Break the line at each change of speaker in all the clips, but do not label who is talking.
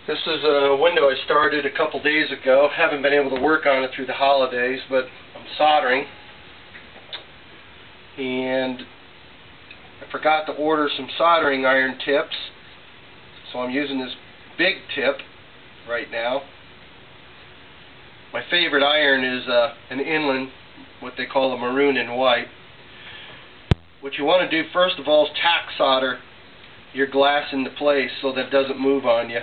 This is a window I started a couple days ago. Haven't been able to work on it through the holidays, but I'm soldering. And I forgot to order some soldering iron tips, so I'm using this big tip right now. My favorite iron is an inland, what they call a maroon and white. What you want to do first of all is tack solder your glass into place so that it doesn't move on you.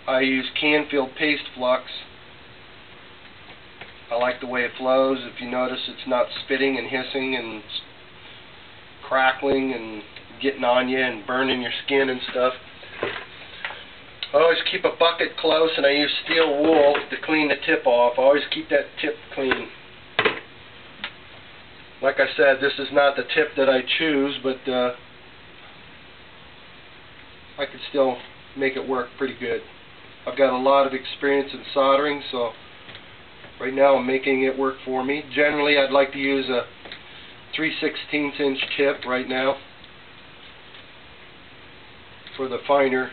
I use Canfield paste flux. I like the way it flows. If you notice, it's not spitting and hissing and crackling and getting on you and burning your skin and stuff. I always keep a bucket close, and I use steel wool to clean the tip off. I always keep that tip clean. Like I said, this is not the tip that I choose, but I could still make it work pretty good. I've got a lot of experience in soldering, so right now I'm making it work for me. Generally, I'd like to use a 3/16 inch tip right now for the finer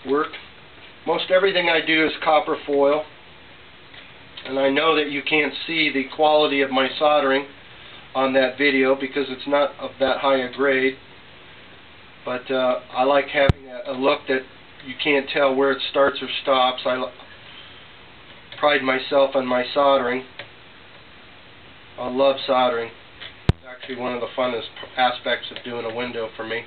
work. Most everything I do is copper foil, and I know that you can't see the quality of my soldering on that video because it's not of that high a grade, but I like having a look that you can't tell where it starts or stops. I pride myself on my soldering. I love soldering. It's actually one of the funnest aspects of doing a window for me.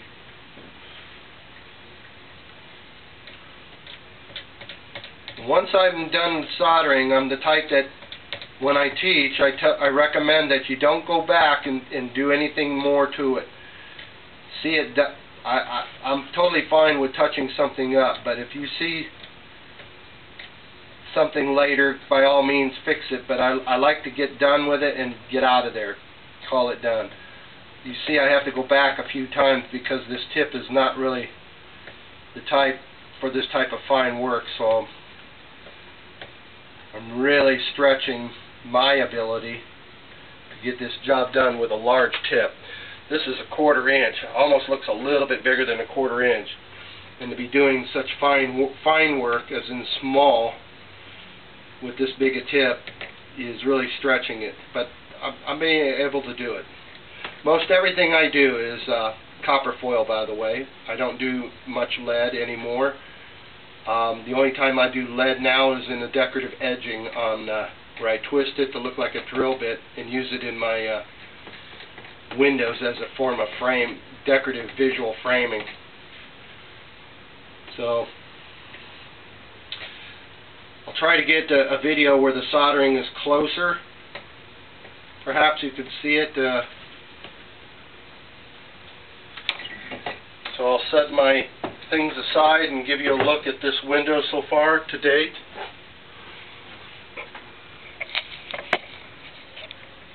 Once I'm done soldering, I'm the type that when I teach, I recommend that you don't go back and do anything more to it. See it. I'm totally fine with touching something up, but if you see something later, by all means fix it, but I like to get done with it and get out of there. Call it done. You see, I have to go back a few times because this tip is not really the type for this type of fine work, so I'm really stretching my ability to get this job done with a large tip. This is a 1/4 inch. It almost looks a little bit bigger than a 1/4 inch. And to be doing such fine work as in small with this big a tip is really stretching it. But I'm being able to do it. Most everything I do is copper foil, by the way. I don't do much lead anymore. The only time I do lead now is in the decorative edging on where I twist it to look like a drill bit and use it in my windows as a form of frame, decorative visual framing. So I'll try to get a video where the soldering is closer. Perhaps you can see it. So I'll set my things aside and give you a look at this window so far to date.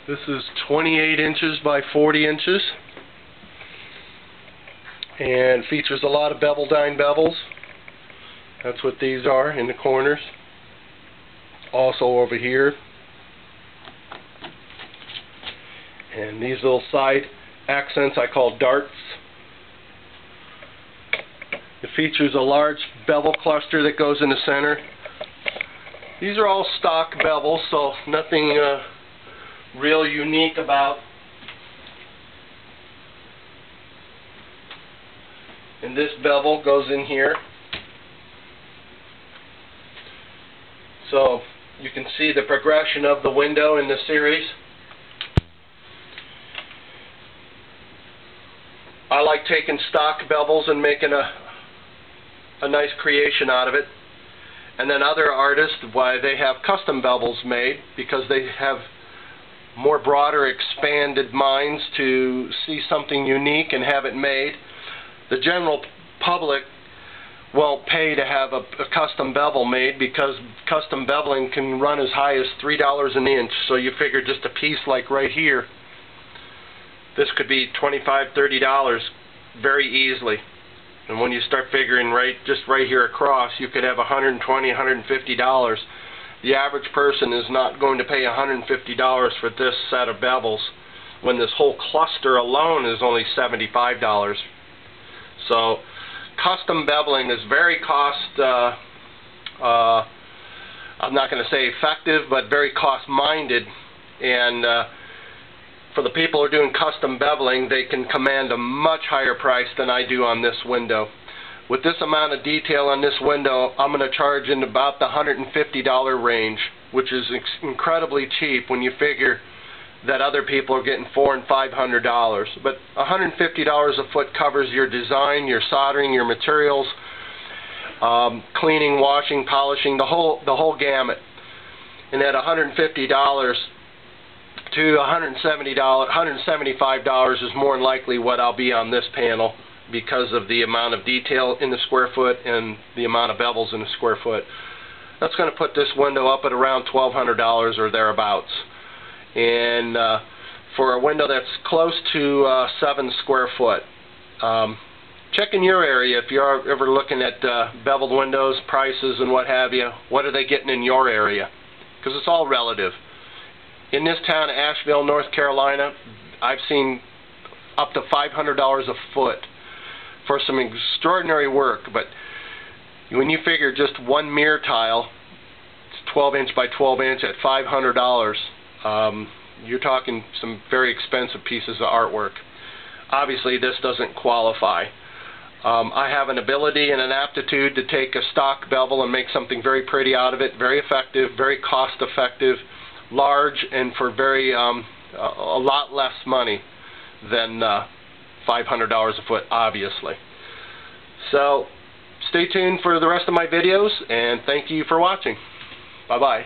This is 28 inches by 40 inches and features a lot of bevel-dine bevels. That's what these are in the corners. Also over here. And these little side accents I call darts. It features a large bevel cluster that goes in the center. These are all stock bevels, so nothing real unique about. And this bevel goes in here. So you can see the progression of the window in the series. I like taking stock bevels and making a nice creation out of it. And then other artists, why they have custom bevels made because they have more broader expanded minds to see something unique and have it made. The general public won't pay to have a custom bevel made because custom beveling can run as high as $3 an inch. So you figure just a piece like right here, this could be $25, $30 very easily. And when you start figuring just right here across, you could have $120, $150 the average person is not going to pay $150 for this set of bevels when this whole cluster alone is only $75. So custom beveling is very I'm not going to say effective, but very cost-minded, and for the people who are doing custom beveling, they can command a much higher price than I do on this window. With this amount of detail on this window, I'm going to charge in about the $150 range, which is incredibly cheap when you figure that other people are getting $400 and $500. But $150 a foot covers your design, your soldering, your materials, cleaning, washing, polishing, the whole gamut. And at $150 to $175 is more than likely what I'll be on this panel, because of the amount of detail in the square foot and the amount of bevels in the square foot. That's going to put this window up at around $1,200 or thereabouts. And for a window that's close to 7 square foot. Check in your area if you're ever looking at beveled windows, prices and what have you. What are they getting in your area? Because it's all relative. In this town of Asheville, North Carolina, I've seen up to $500 a foot for some extraordinary work. But when you figure just one mirror tile, it's 12 inch by 12 inch at $500, you're talking some very expensive pieces of artwork. Obviously this doesn't qualify. I have an ability and an aptitude to take a stock bevel and make something very pretty out of it, very effective, very cost effective, large, and for very a lot less money than $500 a foot, obviously. So stay tuned for the rest of my videos, and thank you for watching. Bye-bye.